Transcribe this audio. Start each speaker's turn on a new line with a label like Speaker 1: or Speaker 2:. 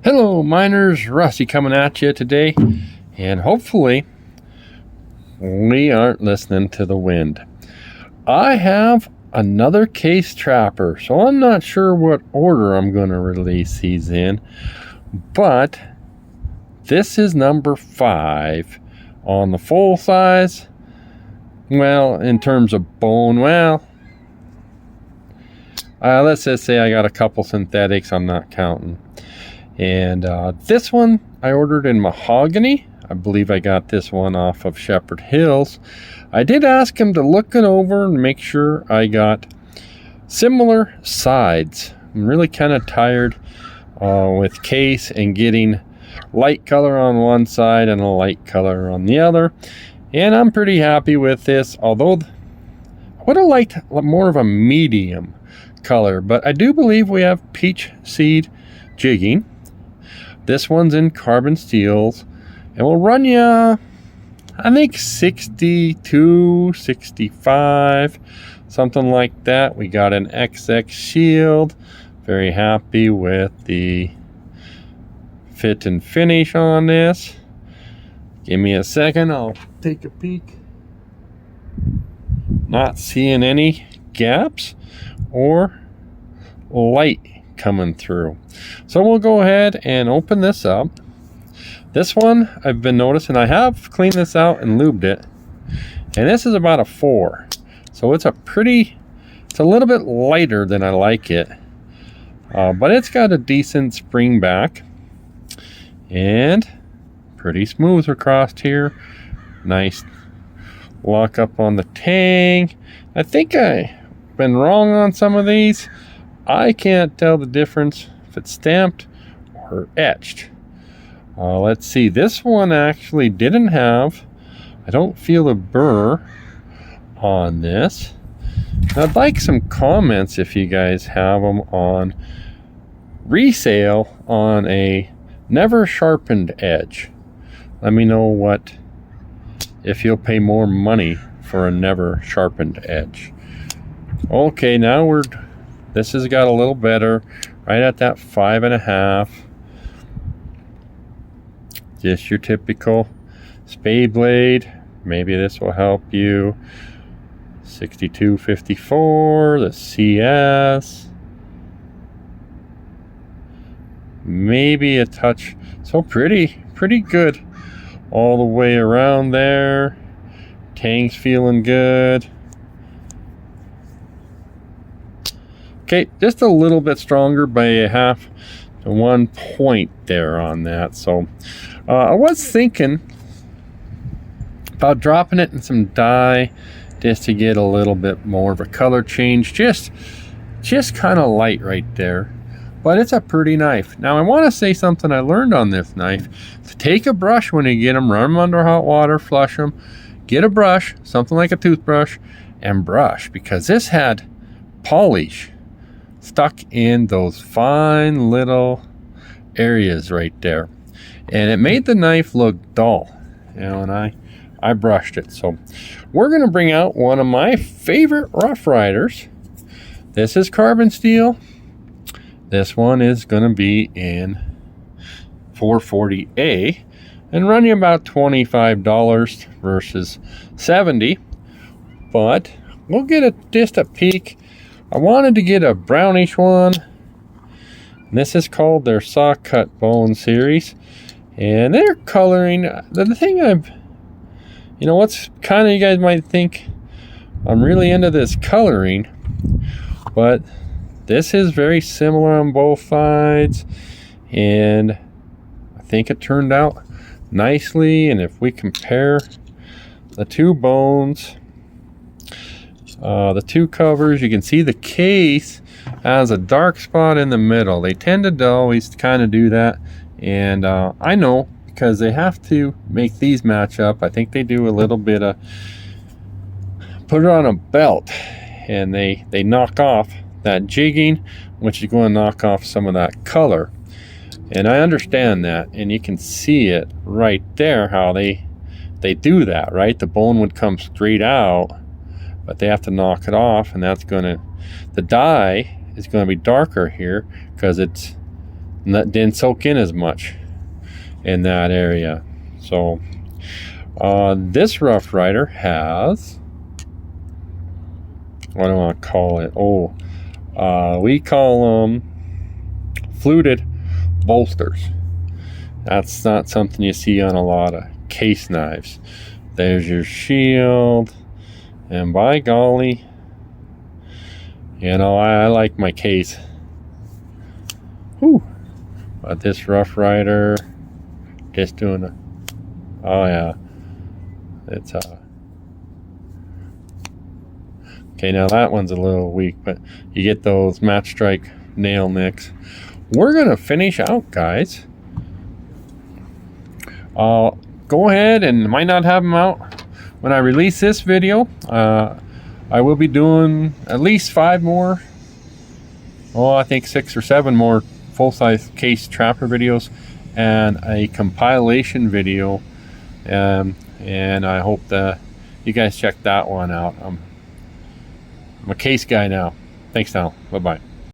Speaker 1: Hello miners, Rusty coming at you today, and hopefully we aren't listening to the wind. I have another case trapper, so I'm not sure what order I'm going to release these in, but this is number 5 on the full size. Well, in terms of bone, let's just say I got a couple synthetics, I'm not counting. And this one I ordered in Mahogany. I believe I got this one off of Shepherd Hills. I did ask him to look it over and make sure I got similar sides. I'm really kind of tired with case and getting light color on one side and a light color on the other. And I'm pretty happy with this, although I would have liked more of a medium color. But I do believe we have peach seed jigging. This one's in carbon steels, and we'll run you, I think 62, 65, something like that. We got an XX shield. Very happy with the fit and finish on this. Give me a second, I'll take a peek. Not seeing any gaps or light coming through. So we'll go ahead and open this up. This one I've been noticing, I have cleaned this out and lubed it, and this is about a 4. So it's a little bit lighter than I like it, but it's got a decent spring back and pretty smooth across here. Nice lock up on the tang. I think I've been wrong on some of these. I can't tell the difference if it's stamped or etched. Let's see. This one actually didn't have, I don't feel a burr on this. I'd like some comments if you guys have them on resale on a never sharpened edge. Let me know if you'll pay more money for a never sharpened edge. Okay, now this has got a little better, right at that 5.5. Just your typical Spey blade. Maybe this will help you. 6254, the CS. Maybe a touch. So pretty good all the way around there. Tang's feeling good. Okay, just a little bit stronger by a half to 1 point there on that. So I was thinking about dropping it in some dye just to get a little bit more of a color change. Just kind of light right there. But it's a pretty knife. Now I want to say something I learned on this knife. Take a brush when you get them, run them under hot water, flush them. Get a brush, something like a toothbrush, and brush, because this had polish stuck in those fine little areas right there, and it made the knife look dull, and I brushed it. So we're going to bring out one of my favorite Rough Riders. This is carbon steel. This one is going to be in 440A and run you about $25 versus $70, but we'll get just a peek. I wanted to get a brownish one. This is called their Saw Cut Bone series. And they're coloring. The thing what's kind of, you guys might think I'm really into this coloring, but this is very similar on both sides. And I think it turned out nicely. And if we compare the two bones, the two covers, you can see the case has a dark spot in the middle. They tend to always kind of do that, and I know because they have to make these match up. I think they do a little bit of put it on a belt, and they knock off that jigging, which is going to knock off some of that color. And I understand that, and you can see it right there how they do that, right? The bone would come straight out, but they have to knock it off, and that's going to, the dye is going to be darker here because it's and that didn't soak in as much in that area. So this Rough Rider has, what do I want to call it? We call them fluted bolsters. That's not something you see on a lot of case knives. There's your shield, and by golly, you know, I like my case. Whew. But this Rough Rider, just doing a, oh yeah, it's okay, now that one's a little weak, but you get those match strike nail nicks. We're gonna finish out, guys. Go ahead, and might not have them out when I release this video. I will be doing at least 5 more, I think 6 or 7 more full-size case trapper videos and a compilation video, and I hope that you guys check that one out. I'm a case guy now. Thanks now. Bye-bye.